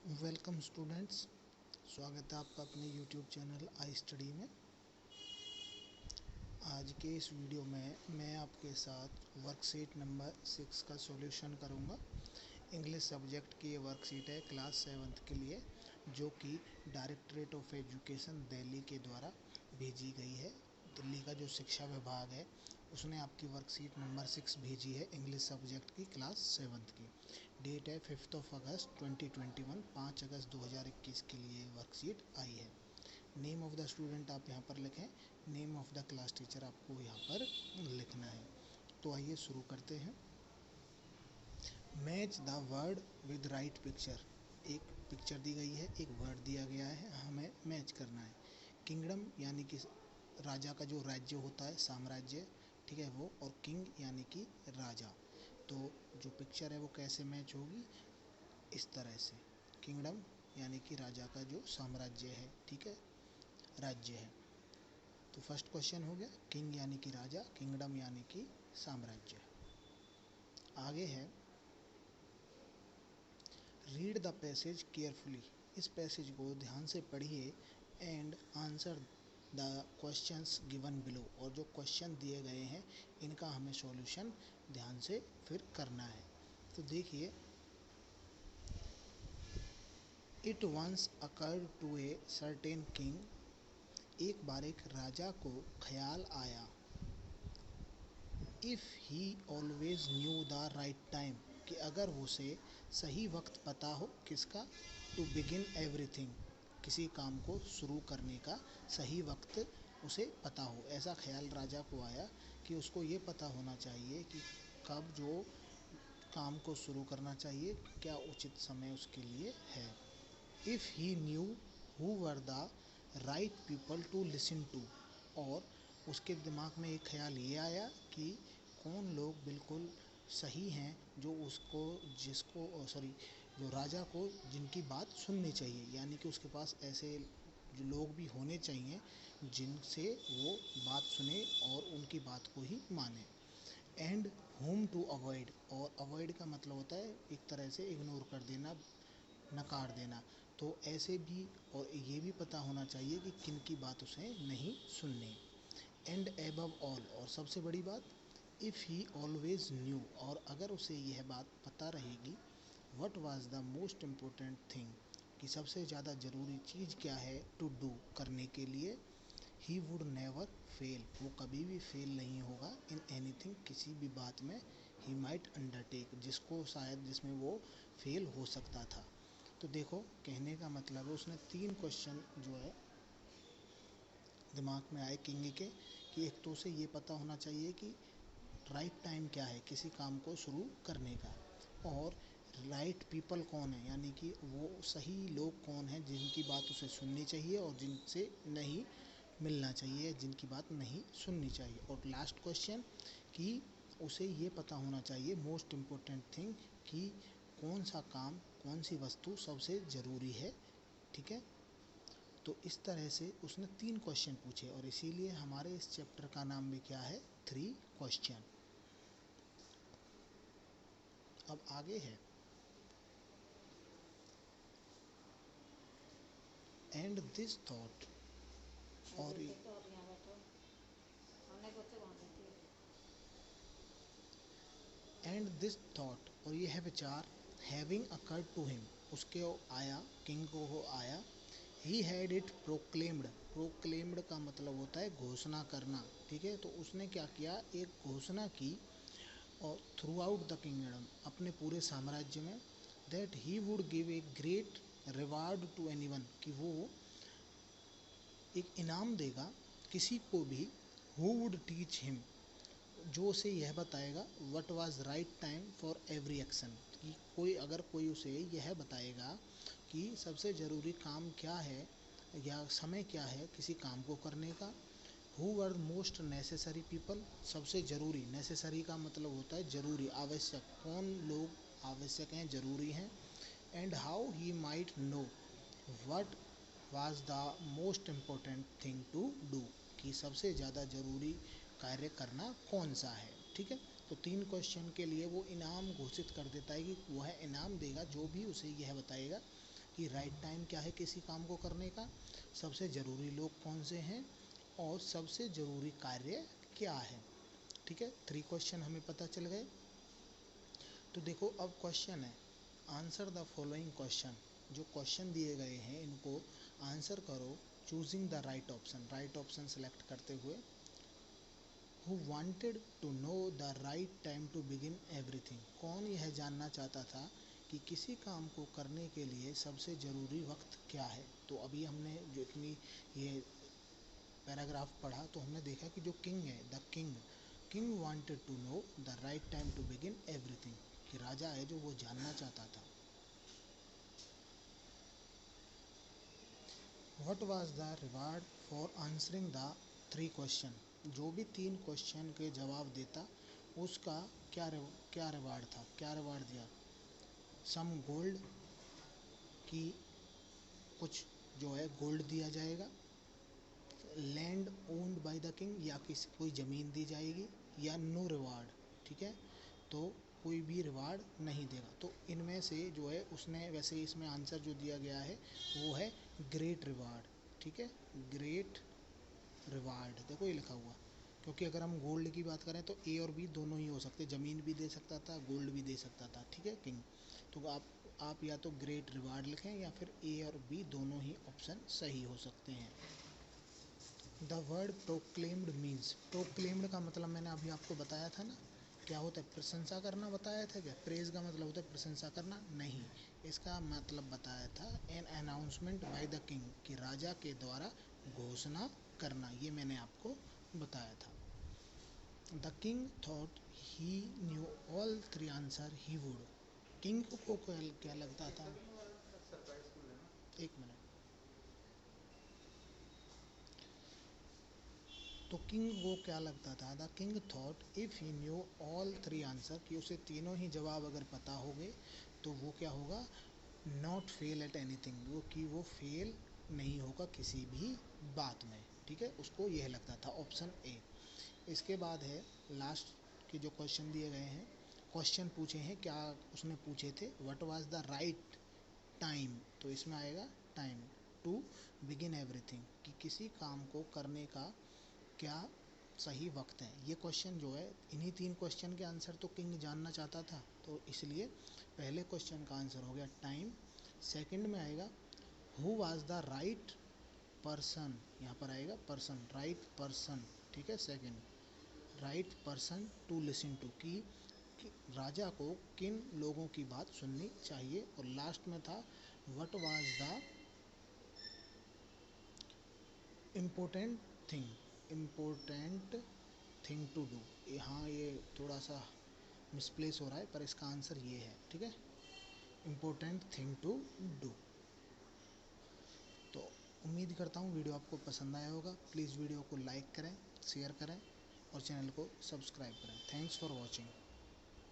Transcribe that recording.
Welcome students, स्वागत है आपका अपने यूट्यूब चैनल आई स्टडी में। आज के इस वीडियो में मैं आपके साथ वर्कशीट नंबर 6 का सॉल्यूशन करूंगा। इंग्लिश सब्जेक्ट की ये वर्कशीट है क्लास 7th के लिए, जो कि डायरेक्टरेट ऑफ एजुकेशन दिल्ली के द्वारा भेजी गई है। दिल्ली का जो शिक्षा विभाग है उसने आपकी वर्कशीट नंबर 6 भेजी है इंग्लिश सब्जेक्ट की क्लास 7th की। डेट है 5 अगस्त 2021, 5 अगस्त 2021 के लिए वर्कशीट आई है। नेम ऑफ द स्टूडेंट आप यहाँ पर लिखें, name of the class teacher आपको यहाँ पर लिखना है। तो आइए शुरू करते हैं। Match the word with right picture. एक पिक्चर दी गई है, एक वर्ड दिया गया है, हमें मैच करना है। किंगडम यानी कि राजा का जो राज्य होता है, साम्राज्य, ठीक है वो, और किंग यानी कि राजा। तो जो पिक्चर है वो कैसे मैच होगी, इस तरह से। किंगडम यानी कि राजा का जो साम्राज्य है, ठीक है, राज्य है। तो फर्स्ट क्वेश्चन हो गया, किंग यानी कि राजा, किंगडम यानी कि साम्राज्य। आगे है, रीड द पैसेज केयरफुली। इस पैसेज को ध्यान से पढ़िए and answer the questions given below. और जो क्वेश्चन दिए गए हैं इनका हमें सॉल्यूशन ध्यान से फिर करना है। तो देखिए, it once occurred to a certain king. एक बार एक राजा को ख्याल आया, if he always knew the right time, कि अगर उसे सही वक्त पता हो, किसका, टू बिगिन एवरीथिंग, किसी काम को शुरू करने का सही वक्त उसे पता हो। ऐसा ख्याल राजा को आया कि उसको ये पता होना चाहिए कि कब जो काम को शुरू करना चाहिए, क्या उचित समय उसके लिए है। If he knew who were the right people to listen to, और उसके दिमाग में एक ख्याल ये आया कि कौन लोग बिल्कुल सही हैं जो जो राजा को जिनकी बात सुननी चाहिए, यानी कि उसके पास ऐसे जो लोग भी होने चाहिए जिनसे वो बात सुने और उनकी बात को ही माने। एंड होम टू अवॉइड, और अवॉइड का मतलब होता है एक तरह से इग्नोर कर देना, नकार देना। तो ऐसे भी, और ये भी पता होना चाहिए कि किन की बात उसे नहीं सुननी। एंड एबव ऑल, और सबसे बड़ी बात, इफ़ ही ऑलवेज न्यू, और अगर उसे यह बात पता रहेगी, what was the most important thing, कि सबसे ज़्यादा ज़रूरी चीज़ क्या है, टू डू, करने के लिए, ही वुड नेवर फेल, वो कभी भी फेल नहीं होगा, इन एनीथिंग, किसी भी बात में, ही माइट अंडरटेक, जिसमें वो फेल हो सकता था। तो देखो, कहने का मतलब है उसने 3 क्वेश्चन जो है दिमाग में आए किंग के, कि एक तो उसे ये पता होना चाहिए कि राइट टाइम क्या है किसी काम को शुरू करने का, और राइट पीपल कौन है, यानी कि वो सही लोग कौन हैं जिनकी बात उसे सुननी चाहिए और जिनसे नहीं मिलना चाहिए, जिनकी बात नहीं सुननी चाहिए। और लास्ट क्वेश्चन, कि उसे ये पता होना चाहिए, मोस्ट इम्पोर्टेंट थिंग, कि कौन सा काम, कौन सी वस्तु सबसे ज़रूरी है, ठीक है। तो इस तरह से उसने 3 क्वेश्चन पूछे, और इसीलिए हमारे इस चैप्टर का नाम भी क्या है, 3 क्वेश्चन। अब आगे है, एंड दिस थॉट, और एंड दिस थॉट, और यह है विचार, हैविंग अकर्ड टू हिम, उसके आया, किंग को हो आया, he had it proclaimed. Proclaimed का मतलब होता है घोषणा करना, ठीक है। तो उसने क्या किया, एक घोषणा की, और थ्रू आउट द किंगडम, अपने पूरे साम्राज्य में, that he would give a great reward to anyone, कि वो एक इनाम देगा किसी को भी, हु वुड टीच हिम, जो उसे यह बताएगा, what was right time for every action, कि कोई उसे यह बताएगा कि सबसे ज़रूरी काम क्या है या समय क्या है किसी काम को करने का। Who were most necessary people, सबसे ज़रूरी, नेसेसरी का मतलब होता है ज़रूरी, आवश्यक, कौन लोग आवश्यक हैं, ज़रूरी हैं। And how he might know what was the most important thing to do, कि सबसे ज़्यादा ज़रूरी कार्य करना कौन सा है, ठीक है। तो 3 क्वेश्चन के लिए वो इनाम घोषित कर देता है कि वह इनाम देगा जो भी उसे यह बताएगा कि राइट टाइम क्या है किसी काम को करने का, सबसे ज़रूरी लोग कौन से हैं और सबसे ज़रूरी कार्य क्या है। ठीक है, 3 क्वेश्चन हमें पता चल गए। तो देखो अब क्वेश्चन है, आंसर द फॉलोइंग क्वेश्चन। जो क्वेश्चन दिए गए हैं इनको आंसर करो choosing the right option, right option select करते हुए। Who wanted to know the right time to begin everything, कौन यह जानना चाहता था कि किसी काम को करने के लिए सबसे ज़रूरी वक्त क्या है। तो अभी हमने जो इतनी ये पैराग्राफ पढ़ा तो हमने देखा कि जो किंग है, the king wanted to know the right time to begin everything, कि राजा है जो वो जानना चाहता था। What was the reward for answering the 3 question, जो भी 3 क्वेश्चन के जवाब देता उसका क्या रिवार्ड था, क्या रिवार्ड दिया। सम गोल्ड, की कुछ जो है गोल्ड दिया जाएगा। Land owned by the king, या किसी कोई ज़मीन दी जाएगी, या नो रिवार्ड। ठीक है, तो कोई भी रिवार्ड नहीं देगा। तो इनमें से जो है उसने, वैसे इसमें आंसर जो दिया गया है वो है ग्रेट रिवार्ड। ठीक है, ग्रेट रिवार्ड देखो ये लिखा हुआ, क्योंकि अगर हम गोल्ड की बात करें तो ए और बी दोनों ही हो सकते, ज़मीन भी दे सकता था, गोल्ड भी दे सकता था। ठीक है किंग, तो आप या तो ग्रेट रिवार्ड लिखें या फिर ए और बी दोनों ही ऑप्शन सही हो सकते हैं। The word proclaimed means, proclaimed का मतलब मैंने अभी आपको बताया था ना, क्या होता है, प्रशंसा करना बताया था क्या। प्रेज का मतलब होता है प्रशंसा करना, नहीं, इसका मतलब बताया था an announcement by the king, कि राजा के द्वारा घोषणा करना, ये मैंने आपको बताया था। The king thought he knew all 3 answer he would, king को क्या लगता था, एक मिनट। तो किंग को क्या लगता था, the king thought if he knew all 3 answer, कि उसे तीनों ही जवाब अगर पता हो गए तो वो क्या होगा, नॉट फेल एट एनीथिंग, वो कि वो फेल नहीं होगा किसी भी बात में। ठीक है, उसको यह लगता था, ऑप्शन ए। इसके बाद है लास्ट के जो क्वेश्चन दिए गए हैं, क्वेश्चन पूछे हैं, क्या उसने पूछे थे, what was the right time, तो इसमें आएगा टाइम टू बिगिन एवरीथिंग, कि किसी काम को करने का क्या सही वक्त है। ये क्वेश्चन जो है, इन्हीं 3 क्वेश्चन के आंसर तो किंग जानना चाहता था, तो इसलिए पहले क्वेश्चन का आंसर हो गया टाइम। सेकंड में आएगा who was the right person, यहाँ पर आएगा पर्सन, राइट पर्सन। ठीक है, second right person to listen to, कि राजा को किन लोगों की बात सुननी चाहिए। और लास्ट में था what was the important thing, important thing to do. हाँ, ये थोड़ा सा मिसप्लेस हो रहा है, पर इसका आंसर ये है। ठीक है, इम्पोर्टेंट थिंग टू डू। तो उम्मीद करता हूँ वीडियो आपको पसंद आया होगा। प्लीज़ वीडियो को लाइक करें, शेयर करें और चैनल को सब्सक्राइब करें। Thanks for watching.